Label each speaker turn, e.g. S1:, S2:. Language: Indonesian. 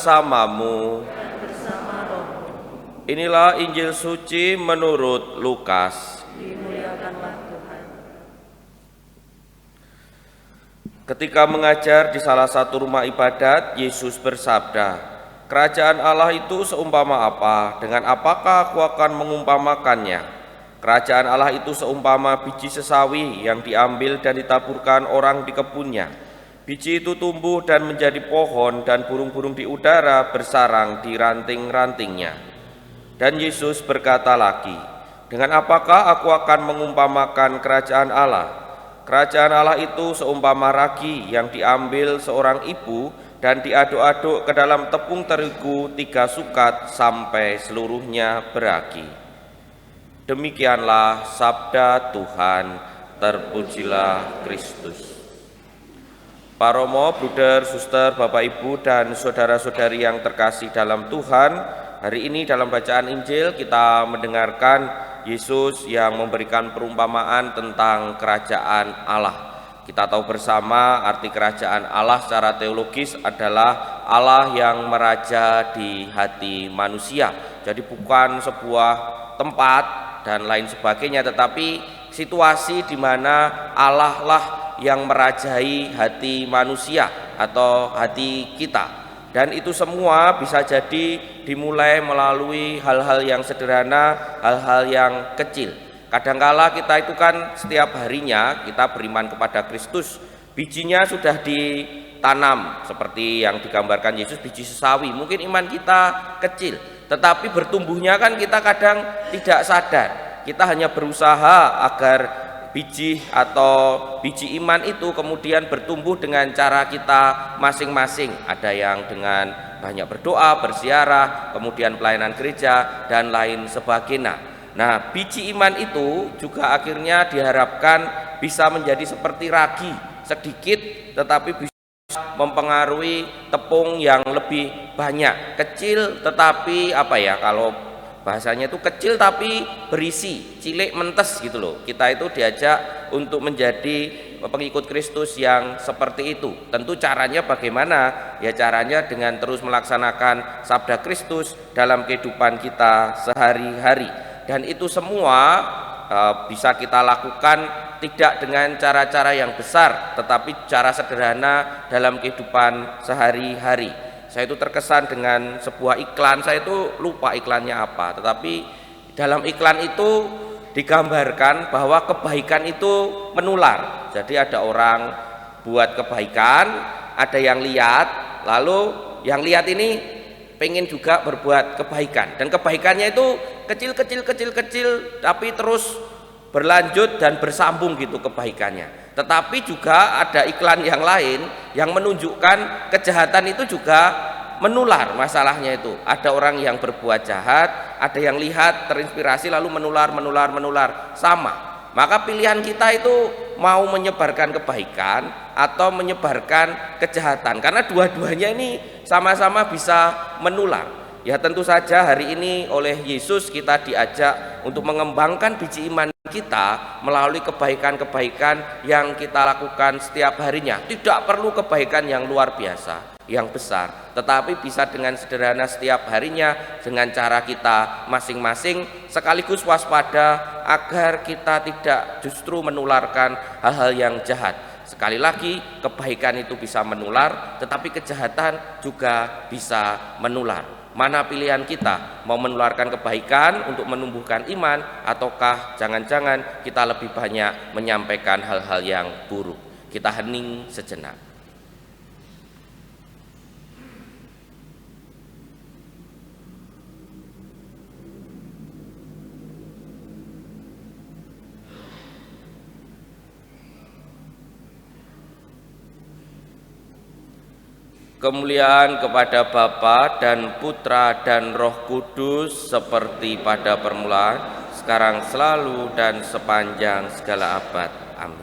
S1: bersamamu.
S2: dan bersama rohmu.
S1: Inilah Injil suci menurut Lukas.
S2: Dimuliakanlah Tuhan.
S1: Ketika mengajar di salah satu rumah ibadat, Yesus bersabda, "Kerajaan Allah itu seumpama apa? Dengan apakah aku akan mengumpamakannya? Kerajaan Allah itu seumpama biji sesawi yang diambil dan ditaburkan orang di kebunnya. Biji itu tumbuh dan menjadi pohon, dan burung-burung di udara bersarang di ranting-rantingnya." Dan Yesus berkata lagi, "Dengan apakah aku akan mengumpamakan kerajaan Allah? Kerajaan Allah itu seumpama ragi yang diambil seorang ibu dan diaduk-aduk ke dalam tepung terigu 3 sukat sampai seluruhnya beragi." Demikianlah sabda Tuhan, terpujilah Kristus. Pak Romo, Bruder, Suster, Bapak Ibu, dan saudara-saudari yang terkasih dalam Tuhan, hari ini dalam bacaan Injil kita mendengarkan Yesus yang memberikan perumpamaan tentang kerajaan Allah. Kita tahu bersama arti kerajaan Allah secara teologis adalah Allah yang meraja di hati manusia. Jadi bukan sebuah tempat dan lain sebagainya, tetapi situasi di mana Allah lah yang merajai hati manusia atau hati kita. Dan itu semua bisa jadi dimulai melalui hal-hal yang sederhana, hal-hal yang kecil. Kadangkala kita itu kan setiap harinya kita beriman kepada Kristus, bijinya sudah ditanam seperti yang digambarkan Yesus, biji sesawi. Mungkin iman kita kecil, tetapi bertumbuhnya kan kita kadang tidak sadar. Kita hanya berusaha agar biji atau biji iman itu kemudian bertumbuh dengan cara kita masing-masing. Ada yang dengan banyak berdoa, berziarah, kemudian pelayanan gereja, dan lain sebagainya. Nah, biji iman itu juga akhirnya diharapkan bisa menjadi seperti ragi, sedikit tetapi bisa mempengaruhi tepung yang lebih banyak. Kecil tetapi kalau bahasanya itu kecil tapi berisi, cilik mentes gitu loh. Kita itu diajak untuk menjadi pengikut Kristus yang seperti itu. Tentu caranya bagaimana? Ya caranya dengan terus melaksanakan sabda Kristus dalam kehidupan kita sehari-hari. Dan itu semua bisa kita lakukan tidak dengan cara-cara yang besar, tetapi cara sederhana dalam kehidupan sehari-hari. Saya itu terkesan dengan sebuah iklan, saya itu lupa iklannya apa, tetapi dalam iklan itu digambarkan bahwa kebaikan itu menular. Jadi ada orang buat kebaikan, ada yang lihat, lalu yang lihat ini pengen juga berbuat kebaikan, dan kebaikannya itu kecil tapi terus berlanjut dan bersambung gitu kebaikannya. Tetapi juga ada iklan yang lain yang menunjukkan kejahatan itu juga menular. Masalahnya itu ada orang yang berbuat jahat, ada yang lihat terinspirasi lalu menular sama. Maka pilihan kita itu mau menyebarkan kebaikan atau menyebarkan kejahatan, karena dua-duanya ini sama-sama bisa menular. Ya tentu saja hari ini oleh Yesus kita diajak untuk mengembangkan biji iman kita melalui kebaikan-kebaikan yang kita lakukan setiap harinya. Tidak perlu kebaikan yang luar biasa, yang besar, tetapi bisa dengan sederhana setiap harinya dengan cara kita masing-masing, sekaligus waspada agar kita tidak justru menularkan hal-hal yang jahat. Sekali lagi, kebaikan itu bisa menular, tetapi kejahatan juga bisa menular. Mana pilihan kita? Mau menularkan kebaikan untuk menumbuhkan iman, ataukah jangan-jangan kita lebih banyak menyampaikan hal-hal yang buruk? Kita hening sejenak. Kemuliaan kepada Bapa dan Putra dan Roh Kudus seperti pada permulaan, sekarang selalu dan sepanjang segala abad. Amin.